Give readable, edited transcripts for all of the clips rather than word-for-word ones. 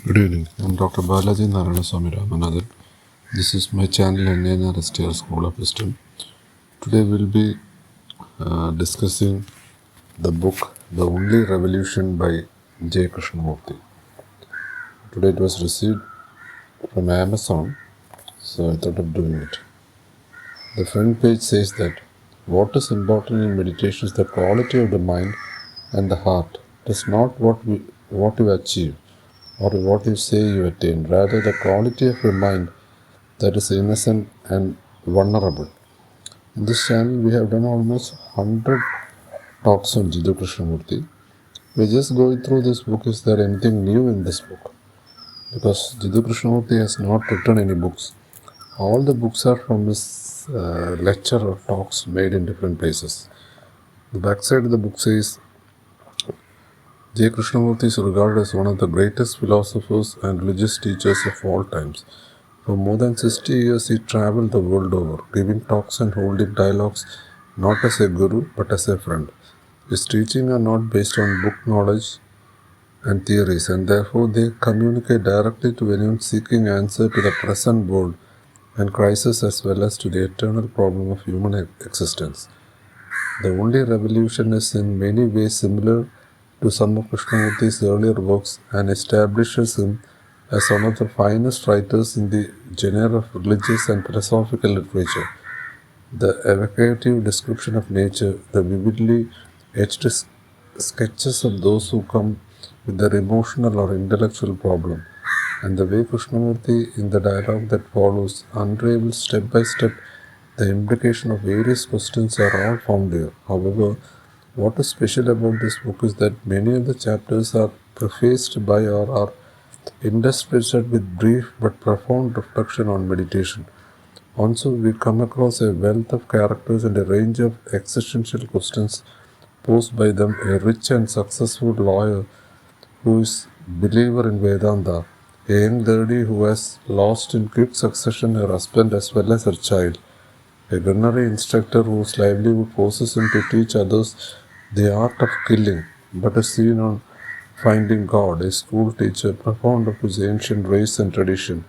Good evening. I'm Dr. Balaji Narayanaswamy Ramanathan. This is my channel NANRSTR School of Wisdom. Today we'll be discussing the book The Only Revolution by J. Krishnamurti. Today it was received from Amazon, so I thought of doing it. The front page says that what is important in meditation is the quality of the mind and the heart. It is not what you achieve or what you say you attain, rather the quality of your mind that is innocent and vulnerable. In this channel, we have done almost 100 talks on Jiddu Krishnamurti. We're just going through this book. Is there anything new in this book? Because Jiddu Krishnamurti has not written any books. All the books are from his lecture or talks made in different places. The backside of the book says, J. Krishnamurti is regarded as one of the greatest philosophers and religious teachers of all times. For more than 60 years, he traveled the world over, giving talks and holding dialogues not as a guru but as a friend. His teachings are not based on book knowledge and theories, and therefore they communicate directly to anyone seeking answer to the present world and crisis as well as to the eternal problem of human existence. The Only Revolution is in many ways similar to some of Krishnamurti's earlier works and establishes him as one of the finest writers in the genre of religious and philosophical literature. The evocative description of nature, the vividly etched sketches of those who come with their emotional or intellectual problem, and the way Krishnamurti in the dialogue that follows unravels step by step the implication of various questions are all found here. However, what is special about this book is that many of the chapters are prefaced by or are interspersed with brief but profound reflection on meditation. Also, we come across a wealth of characters and a range of existential questions posed by them. A rich and successful lawyer who is believer in Vedanta, a young lady who has lost in quick succession her husband as well as her child, a gunnery instructor whose livelihood forces him to teach others the art of killing, but is seen on finding God, a school teacher profound of his ancient race and tradition,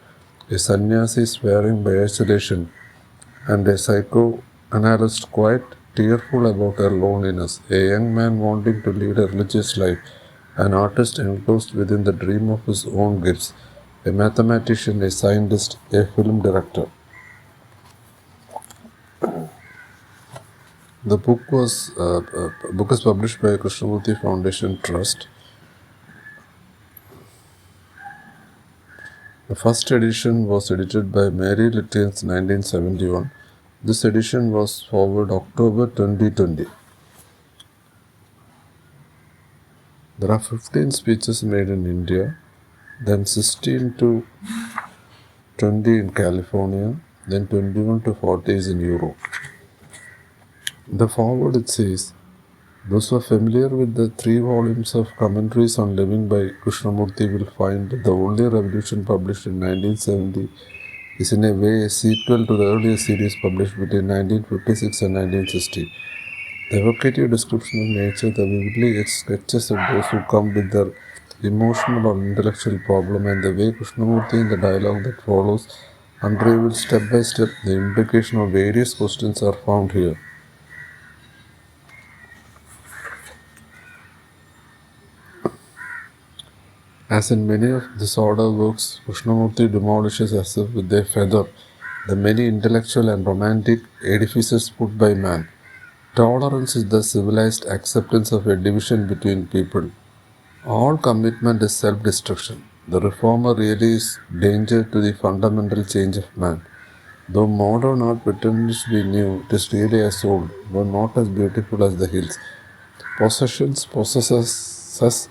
a sannyasi swearing by isolation, and a psychoanalyst quite tearful about her loneliness, a young man wanting to lead a religious life, an artist enclosed within the dream of his own gifts, a mathematician, a scientist, a film director. The book is published by Krishnamurti Foundation Trust. The first edition was edited by Mary Littiens 1971. This edition was forward October 2020. There are 15 speeches made in India, then 16 to 20 in California, then 21 to 40 in Europe. The forward it says, those who are familiar with the 3 volumes of commentaries on living by Krishnamurti will find The Only Revolution published in 1970 is in a way a sequel to the earlier series published between 1956 and 1960. The evocative description of nature, the vividly etched sketches of those who come with their emotional or intellectual problem, and the way Krishnamurti in the dialogue that follows unravels step by step the implication of various questions are found here. As in many of this order works, Krishnamurti demolishes as if with a feather the many intellectual and romantic edifices put by man. Tolerance is the civilized acceptance of a division between people. All commitment is self-destruction. The reformer really is danger to the fundamental change of man. Though modern art pretends to be new, it is really as old, though not as beautiful as the hills. Possessions possess us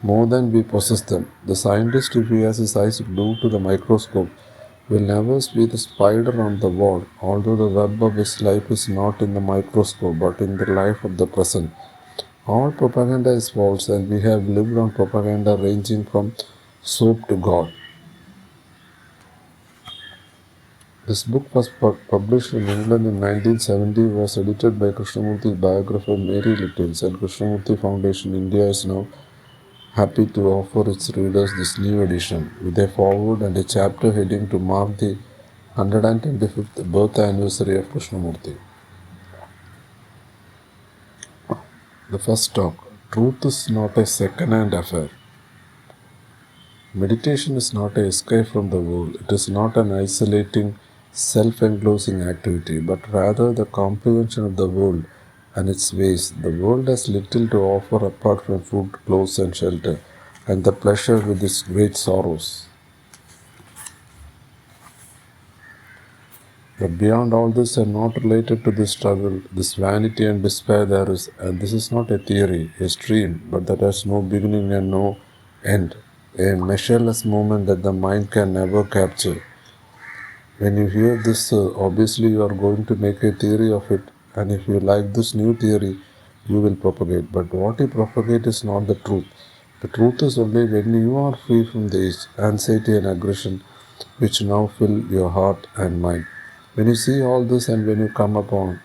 more than we possess them. The scientist, if he has his eyes glued to the microscope, will never see the spider on the wall, although the web of his life is not in the microscope but in the life of the present. All propaganda is false, and we have lived on propaganda ranging from soap to God. This book was published in England in 1970, was edited by Krishnamurti's biographer Mary Littiens, and Krishnamurti Foundation India is now happy to offer its readers this new edition with a foreword and a chapter heading to mark the 125th birth anniversary of Krishnamurti. The first talk: Truth is not a second-hand affair. Meditation is not an escape from the world. It is not an isolating, self-enclosing activity, but rather the comprehension of the world and its ways. The world has little to offer apart from food, clothes, and shelter, and the pleasure with its great sorrows. But beyond all this and not related to this struggle, this vanity and despair there is, and this is not a theory, a stream, but that has no beginning and no end, a measureless moment that the mind can never capture. When you hear this, obviously you are going to make a theory of it, and if you like this new theory, you will propagate. But what you propagate is not the truth. The truth is only when you are free from this anxiety and aggression which now fill your heart and mind. When you see all this and when you come upon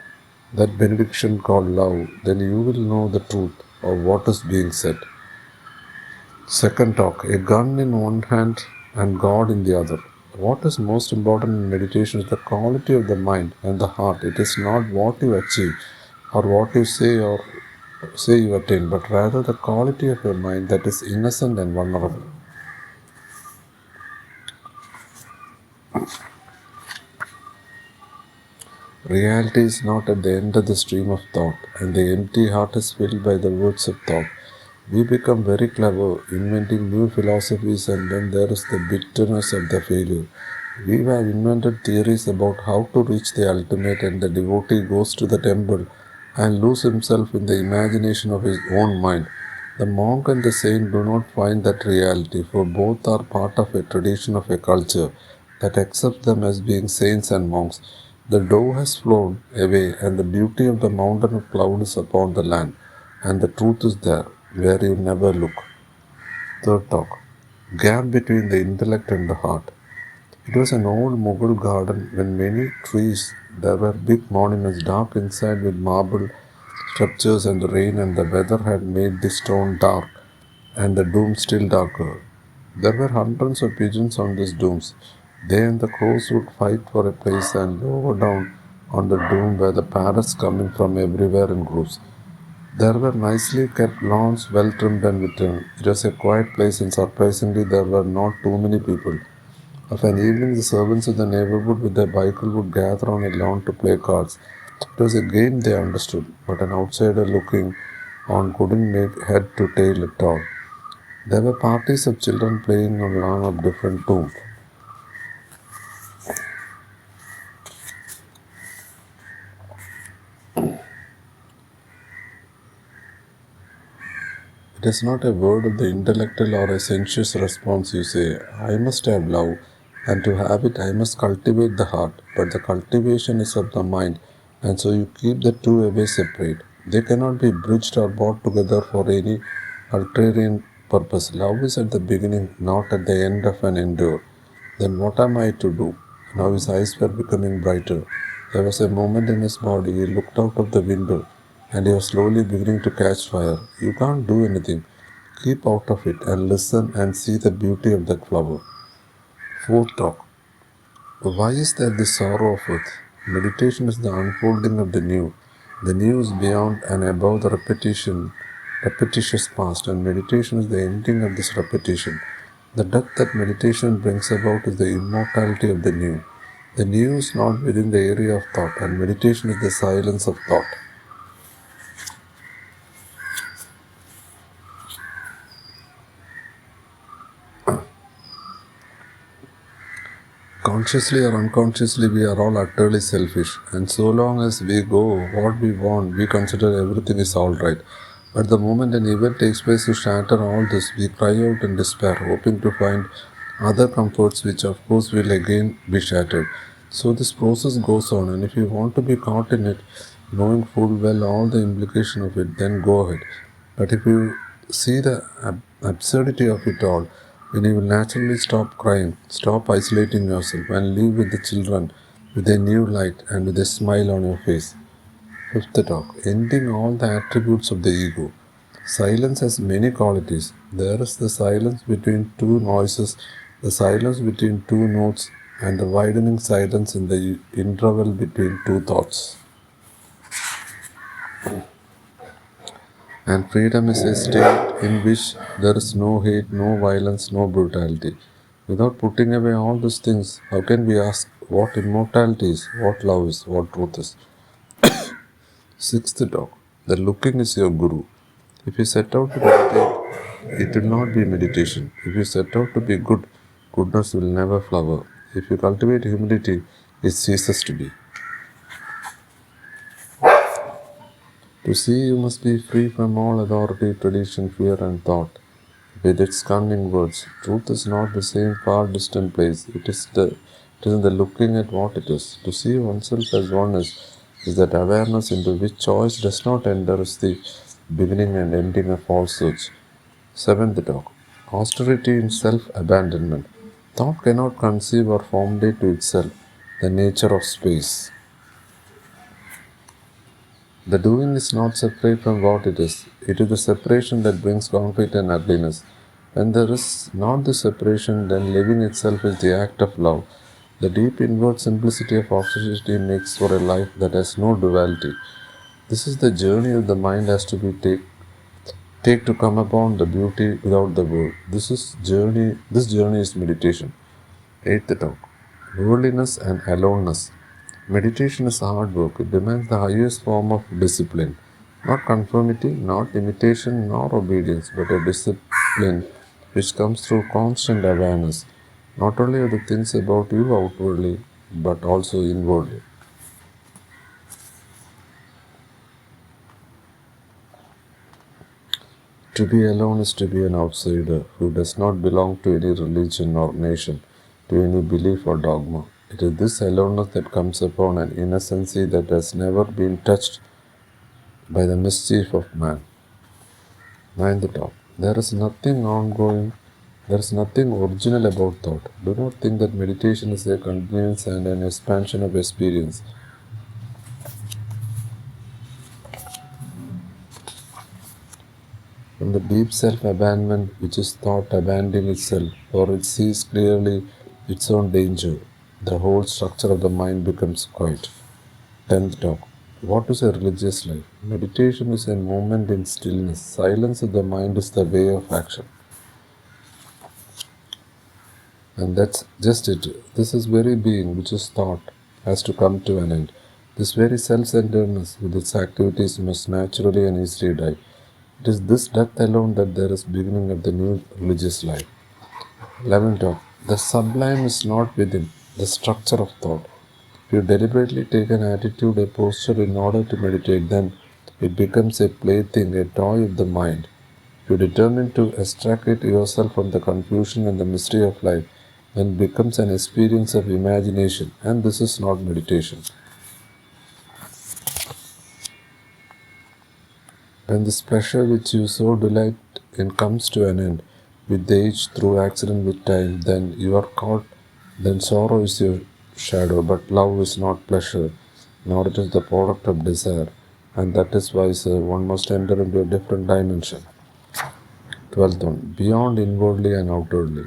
that benediction called love, then you will know the truth of what is being said. Second talk: a gun in one hand and God in the other. What is most important in meditation is the quality of the mind and the heart. It is not what you achieve or what you say or say you attain, but rather the quality of your mind that is innocent and vulnerable. Reality is not at the end of the stream of thought, and the empty heart is filled by the words of thought. We become very clever, inventing new philosophies, and then there is the bitterness of the failure. We have invented theories about how to reach the ultimate, and the devotee goes to the temple and loses himself in the imagination of his own mind. The monk and the saint do not find that reality, for both are part of a tradition of a culture that accepts them as being saints and monks. The dove has flown away, and the beauty of the mountain of cloud is upon the land, and the truth is there, where you never look. Third talk: gap between the intellect and the heart. It was an old Mughal garden with many trees. There were big monuments, dark inside with marble sculptures, and the rain and the weather had made the stone dark and the dome still darker. There were hundreds of pigeons on these domes. They and the crows would fight for a place, and lower down on the dome were the parrots coming from everywhere in groups. There were nicely kept lawns, well trimmed and written. It was a quiet place, and surprisingly there were not too many people. Of an evening, the servants of the neighborhood with their bicycle would gather on a lawn to play cards. It was a game they understood, but an outsider looking on couldn't make head to tail at all. There were parties of children playing on lawn of different tones. It is not a word of the intellectual or a sensuous response you say, I must have love, and to have it I must cultivate the heart, but the cultivation is of the mind, and so you keep the two away separate. They cannot be bridged or brought together for any ulterior purpose. Love is at the beginning, not at the end of an endeavor. Then what am I to do? Now his eyes were becoming brighter. There was a moment in his body. He looked out of the window and he was slowly beginning to catch fire. You can't do anything. Keep out of it and listen and see the beauty of that flower. Fourth talk: why is there this sorrow of earth? Meditation is the unfolding of the new. The new is beyond and above the repetitious past, and meditation is the ending of this repetition. The death that meditation brings about is the immortality of the new. The new is not within the area of thought, and meditation is the silence of thought. Consciously or unconsciously, we are all utterly selfish, and so long as we go what we want, we consider everything is alright. But the moment an event takes place to shatter all this, we cry out in despair, hoping to find other comforts which of course will again be shattered. So this process goes on, and if you want to be caught in it, knowing full well all the implication of it, then go ahead. But if you see the absurdity of it all, then you will naturally stop crying, stop isolating yourself, and live with the children with a new light and with a smile on your face. Fifth talk: ending all the attributes of the ego. Silence has many qualities. There is the silence between two noises, the silence between two notes, and the widening silence in the interval between two thoughts. And freedom is a state in which there is no hate, no violence, no brutality. Without putting away all these things, how can we ask what immortality is, what love is, what truth is? Sixth dog. The looking is your guru. If you set out to meditate, it will not be meditation. If you set out to be good, goodness will never flower. If you cultivate humility, it ceases to be. To see, you must be free from all authority, tradition, fear, and thought. With its cunning words, truth is not the same far distant place. It is in the looking at what it is. To see oneself as one is that awareness into which choice does not enter is the beginning and ending of all search. Seventh dog. Austerity in self-abandonment. Thought cannot conceive or formulate to itself the nature of space. The doing is not separate from what it is. It is the separation that brings conflict and ugliness. When there is not the separation, then living itself is the act of love. The deep inward simplicity of austerity makes for a life that has no duality. This is the journey that the mind has to be take to come upon the beauty without the world. This journey is meditation. Eighth talk. Worldliness and aloneness. Meditation is hard work. It demands the highest form of discipline. Not conformity, not imitation, nor obedience, but a discipline which comes through constant awareness, not only of the things about you outwardly, but also inwardly. To be alone is to be an outsider who does not belong to any religion or nation, to any belief or dogma. It is this aloneness that comes upon an innocency that has never been touched by the mischief of man. Ninth talk. There is nothing original about thought. Do not think that meditation is a continuance and an expansion of experience. From the deep self-abandonment which is thought abandoning itself, for it sees clearly its own danger, the whole structure of the mind becomes quiet. 10th talk. What is a religious life? Meditation is a moment in stillness. Silence of the mind is the way of action. And that's just it. This is very being which is thought has to come to an end. This very self-centeredness with its activities must naturally and easily die. It is this death alone that there is beginning of the new religious life. 11th talk. The sublime is not within the structure of thought. If you deliberately take an attitude, a posture in order to meditate, then it becomes a plaything, a toy of the mind. If you determine to extricate yourself from the confusion and the mystery of life, then it becomes an experience of imagination, and this is not meditation. When this pleasure which you so delight in comes to an end, with age, through accident, with time, then you are caught, then sorrow is your shadow, but love is not pleasure, nor it is the product of desire, and that is why, sir, one must enter into a different dimension. 12th one. Beyond inwardly and outwardly.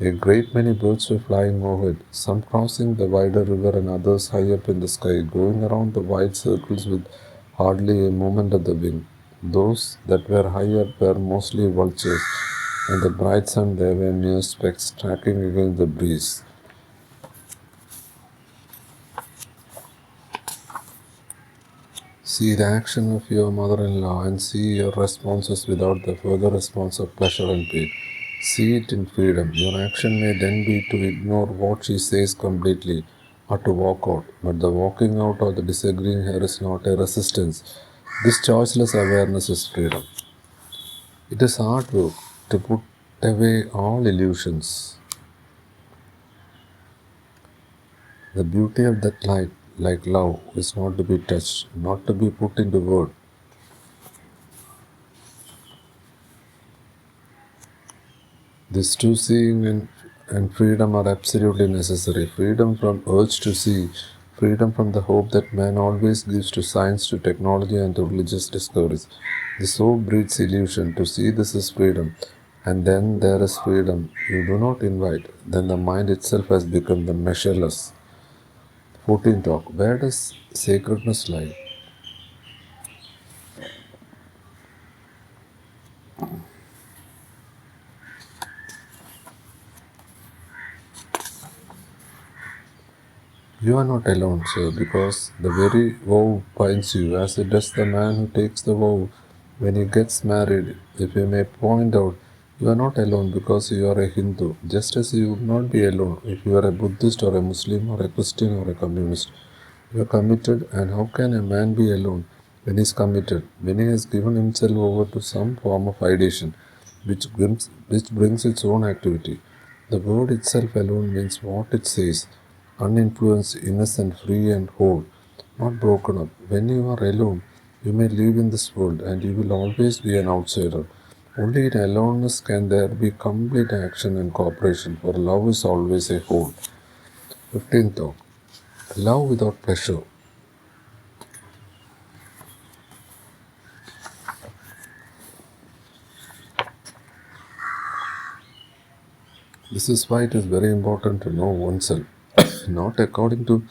A great many birds were flying overhead, some crossing the wider river and others high up in the sky, going around the wide circles with hardly a movement of the wing. Those that were higher were mostly vultures, and the bright sun there were mere specks tracking against the breeze. See the action of your mother-in-law and see your responses without the further response of pleasure and pain. See it in freedom. Your action may then be to ignore what she says completely or to walk out, but the walking out or the disagreeing her is not a resistance. This choiceless awareness is freedom. It is hard work to put away all illusions. The beauty of that light, like love, is not to be touched, not to be put into word. These two, seeing and freedom, are absolutely necessary. Freedom from urge to see, freedom from the hope that man always gives to science, to technology, and to religious discoveries. The soul breeds illusion to see this is freedom, and then there is freedom you do not invite. Then the mind itself has become the measureless. 14 talk. Where does sacredness lie? You are not alone, sir, because the very vow binds you, as it does the man who takes the vow when he gets married. If you may point out, you are not alone because you are a Hindu, just as you would not be alone if you are a Buddhist or a Muslim or a Christian or a communist. You are committed, and how can a man be alone when he is committed, when he has given himself over to some form of ideation, which brings its own activity? The word itself alone means what it says: uninfluenced, innocent, free, and whole, not broken up. When you are alone, you may live in this world, and you will always be an outsider. Only in aloneness can there be complete action and cooperation, for love is always a whole. 15th talk. Love without pleasure. This is why it is very important to know oneself, not according to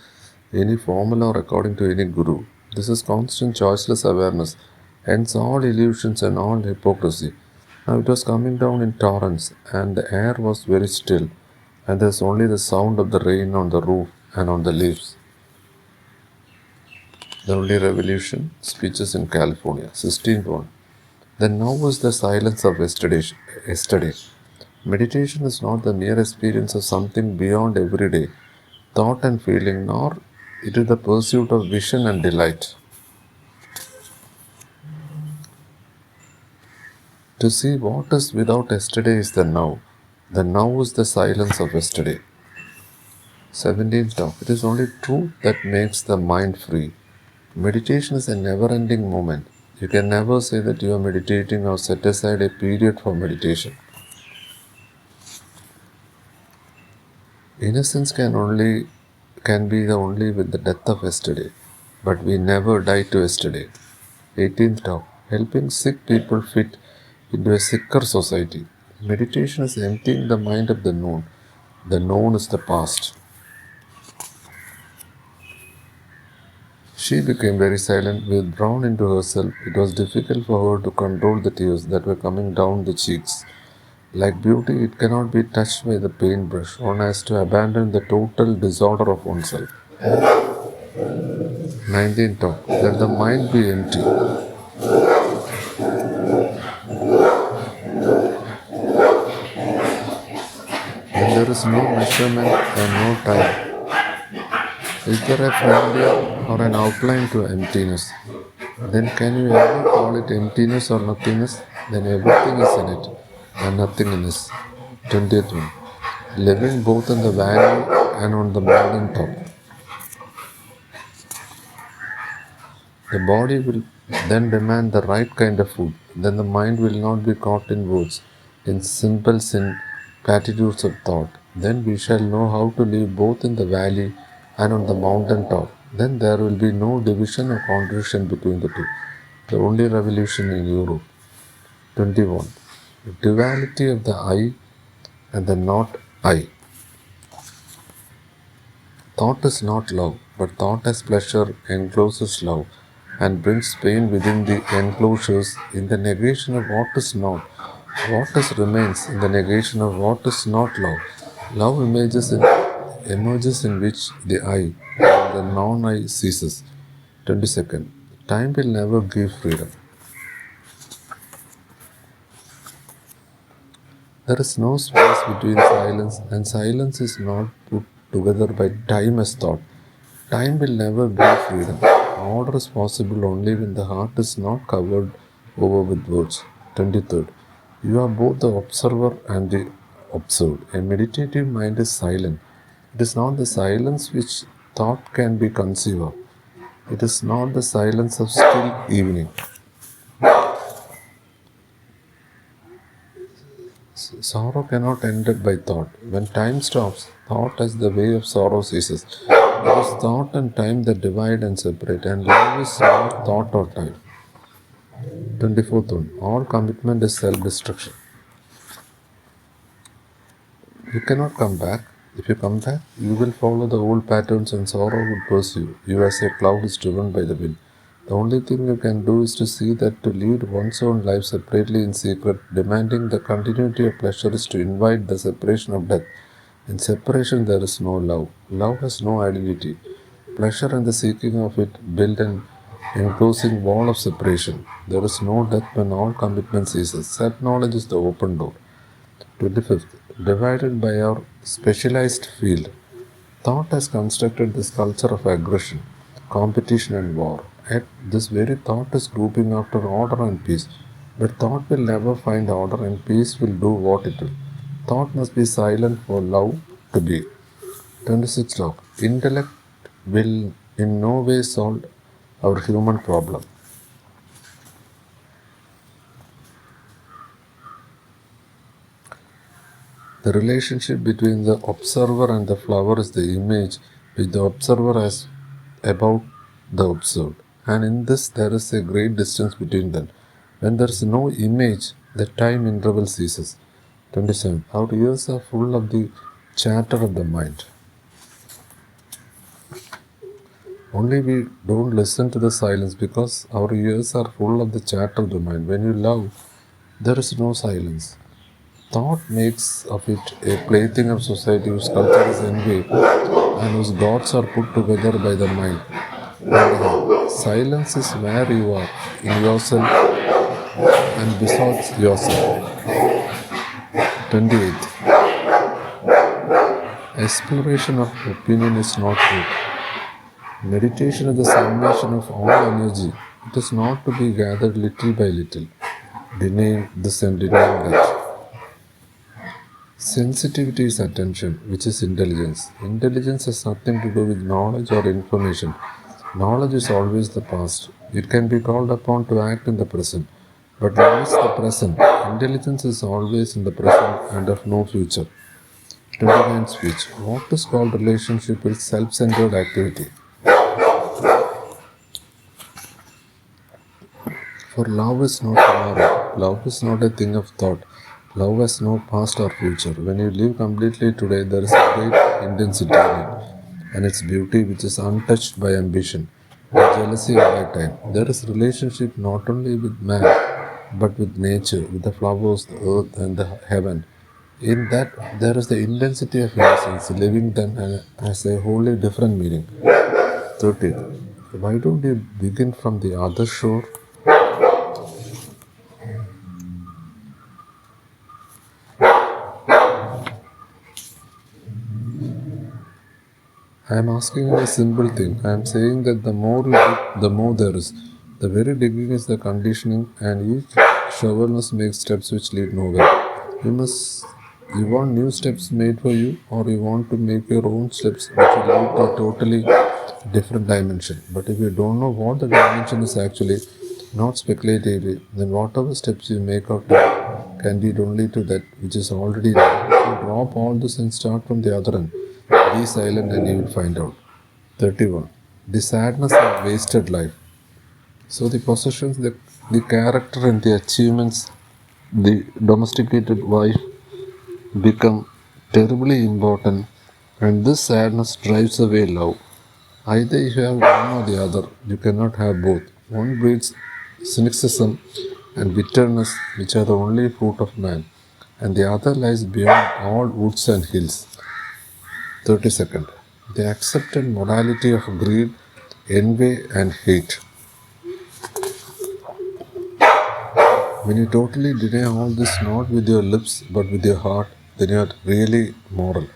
any formula or according to any guru. This is constant choiceless awareness, hence all illusions and all hypocrisy. Now it was coming down in torrents, and the air was very still, and there is only the sound of the rain on the roof and on the leaves. The only revolution, speeches in California, 16th one. Then now was the silence of yesterday. Meditation is not the mere experience of something beyond everyday thought and feeling, nor it is the pursuit of vision and delight. To see what is without yesterday is the now. The now is the silence of yesterday. 17th talk. It is only truth that makes the mind free. Meditation is a never-ending moment. You can never say that you are meditating or set aside a period for meditation. Innocence can be the only with the death of yesterday, but we never die to yesterday. 18th talk. Helping sick people fit into a sicker society. Meditation is emptying the mind of the known. The known is the past. She became very silent, withdrawn into herself. It was difficult for her to control the tears that were coming down the cheeks. Like beauty, it cannot be touched by the paintbrush. One has to abandon the total disorder of oneself. 19th talk. Let the mind be empty. When there is no measurement and no time, is there a frontier or an outline to emptiness? Then can you ever call it emptiness or nothingness? Then everything is in it and nothing in it. 20th one. Living both in the valley and on the mountain top. The body will then demand the right kind of food. Then the mind will not be caught in words, in simple sin, platitudes of thought. Then we shall know how to live both in the valley and on the mountain top. Then there will be no division or contradiction between the two. The only revolution in Europe. 21. The duality of the I and the not I. Thought is not love, but thought as pleasure encloses love and brings pain within the enclosures. In the negation of what is not, what is remains in the negation of what is not love. Love emerges in which the I and the non-I ceases. 22nd. Time will never give freedom. There is no space between silence, and silence is not put together by time as thought. Time will never bring freedom. Order is possible only when the heart is not covered over with words. 23rd. You are both the observer and the observed. A meditative mind is silent. It is not the silence which thought can be conceived of. It is not the silence of still evening. Sorrow cannot end by thought. When time stops, thought as the way of sorrow ceases. It is thought and time that divide and separate, and love is not thought or time. 24th one. All commitment is self-destruction. You cannot come back. If you come back, you will follow the old patterns and sorrow will pursue you as a cloud is driven by the wind. The only thing you can do is to see that to lead one's own life separately in secret, demanding the continuity of pleasure is to invite the separation of death. In separation there is no love. Love has no identity. Pleasure and the seeking of it build an enclosing wall of separation. There is no death when all commitment ceases. Self-knowledge is the open door. 25th. Divided by our specialized field. Thought has constructed this culture of aggression, competition and war. Yet this very thought is groping after order and peace. But thought will never find order and peace will do what it will. Thought must be silent for love to be. 26th law. Intellect will in no way solve our human problem. The relationship between the observer and the flower is the image which the observer has about the observed. And in this there is a great distance between them. When there is no image, the time interval ceases. 27. Our ears are full of the chatter of the mind. Only we don't listen to the silence because our ears are full of the chatter of the mind. When you love, there is no silence. Thought makes of it a plaything of society whose culture is envy and whose gods are put together by the mind. Silence is where you are, in yourself and besides yourself. 28. Exploration of opinion is not truth. Meditation is the summation of all energy. It is not to be gathered little by little, denying this and denying that. Sensitivity is attention, which is intelligence. Intelligence has nothing to do with knowledge or information. Knowledge is always the past. It can be called upon to act in the present. But love is the present. Intelligence is always in the present and of no future. 29 speech. What is called relationship is self-centered activity. For love is not tomorrow. Love is not a thing of thought. Love has no past or future. When you live completely today, there is a great intensity in it, and its beauty which is untouched by ambition, by jealousy or by time. There is relationship not only with man, but with nature, with the flowers, the earth and the heaven. In that, there is the intensity of innocence, living then has a wholly different meaning. 30th. Why don't you begin from the other shore? I am asking a simple thing. I am saying that the more you dig, the more there is. The very digging is the conditioning, and each shovel must make steps which lead nowhere. You want new steps made for you, or you want to make your own steps which will lead to a totally different dimension. But if you don't know what the dimension is actually, not speculatively, then whatever steps you make out can lead only to that which is already there. So drop all this and start from the other end. Be silent and you will find out. 31. The sadness of wasted life. So the possessions, the character and the achievements, the domesticated wife become terribly important, and this sadness drives away love. Either you have one or the other, you cannot have both. One breeds cynicism and bitterness, which are the only fruit of man, and the other lies beyond all woods and hills. 32nd. The accepted morality of greed, envy and hate. When you totally deny all this not with your lips but with your heart, then you are really moral.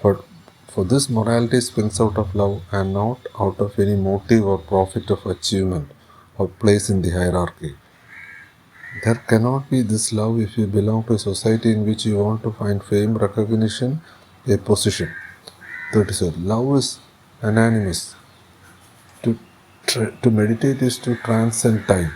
For this morality springs out of love and not out of any motive or profit of achievement or place in the hierarchy. There cannot be this love if you belong to a society in which you want to find fame, recognition, a position. 37. Love is anonymous. To meditate is to transcend time.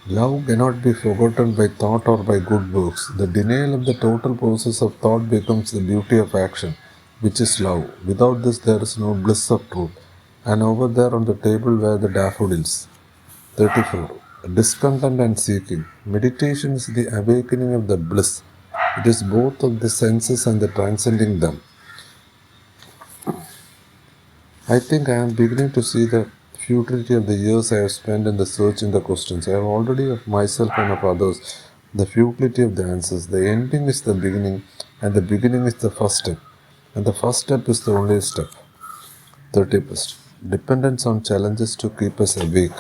Love cannot be forgotten by thought or by good works. The denial of the total process of thought becomes the beauty of action, which is love. Without this, there is no bliss of truth. And over there on the table were the daffodils. 34. Discontent and seeking. Meditation is the awakening of the bliss. It is both of the senses and the transcending them. I think I am beginning to see the futility of the years I have spent in the search in the questions. I have already of myself and of others the futility of the answers. The ending is the beginning, and the beginning is the first step, and the first step is the only step. 31st. Dependence on challenges to keep us awake.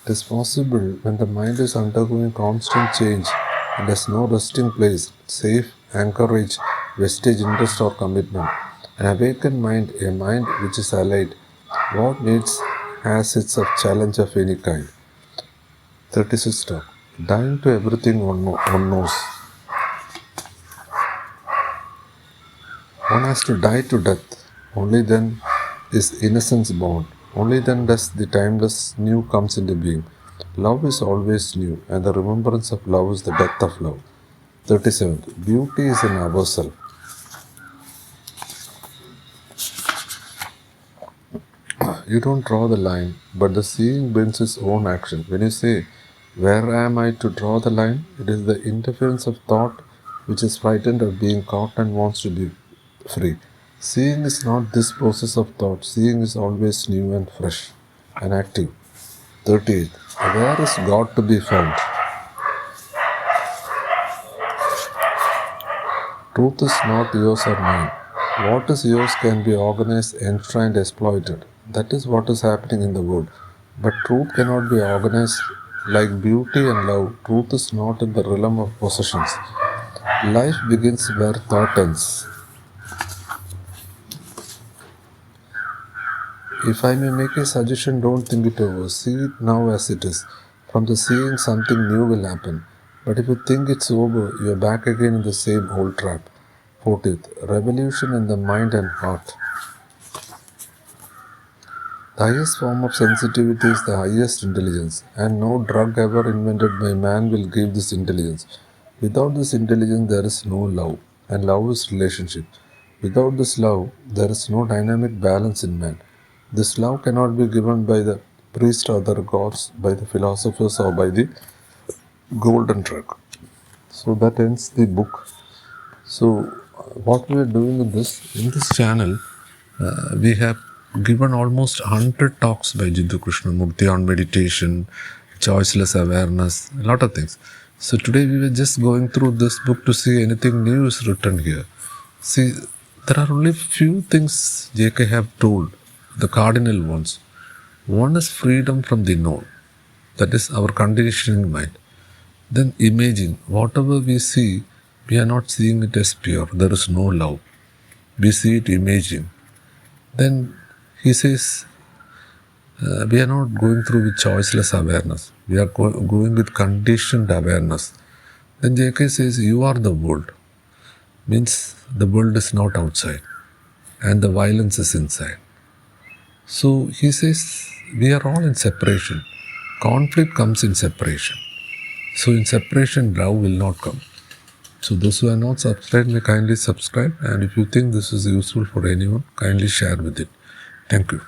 It is possible when the mind is undergoing constant change and has no resting place, safe anchorage, vestige, interest, or commitment. An awakened mind, a mind which is allied, what needs assets of challenge of any kind. 36. Talk. Dying to everything one knows. One has to die to death. Only then is innocence born. Only then does the timeless new comes into being. Love is always new, and the remembrance of love is the death of love. 37. Beauty is in ourselves. You don't draw the line, but the seeing brings its own action. When you say, "Where am I to draw the line?" it is the interference of thought which is frightened of being caught and wants to be free. Seeing is not this process of thought. Seeing is always new and fresh and active. 38. Where is God to be found? Truth is not yours or mine. What is yours can be organized, enshrined, exploited. That is what is happening in the world. But truth cannot be organized like beauty and love. Truth is not in the realm of possessions. Life begins where thought ends. If I may make a suggestion, don't think it over. See it now as it is. From the seeing, something new will happen. But if you think it's over, you are back again in the same old trap. 40th. Revolution in the mind and heart. The highest form of sensitivity is the highest intelligence, and no drug ever invented by man will give this intelligence. Without this intelligence, there is no love, and love is relationship. Without this love, there is no dynamic balance in man. This love cannot be given by the priest or the gods, by the philosophers or by the golden drug. So that ends the book. So what we are doing in this channel, we have given almost 100 talks by Jiddu Krishnamurti on meditation, choiceless awareness, a lot of things. So today we were just going through this book to see anything new is written here. See, there are only few things JK have told, the cardinal ones. One is freedom from the known, that is our conditioning mind. Then imaging, whatever we see, we are not seeing it as pure, there is no love. We see it imaging. Then he says, we are not going through with choiceless awareness. We are going with conditioned awareness. Then JK says, you are the world. Means the world is not outside and the violence is inside. So he says, we are all in separation. Conflict comes in separation. So in separation, love will not come. So those who are not subscribed may kindly subscribe, and if you think this is useful for anyone, kindly share with it. Thank you.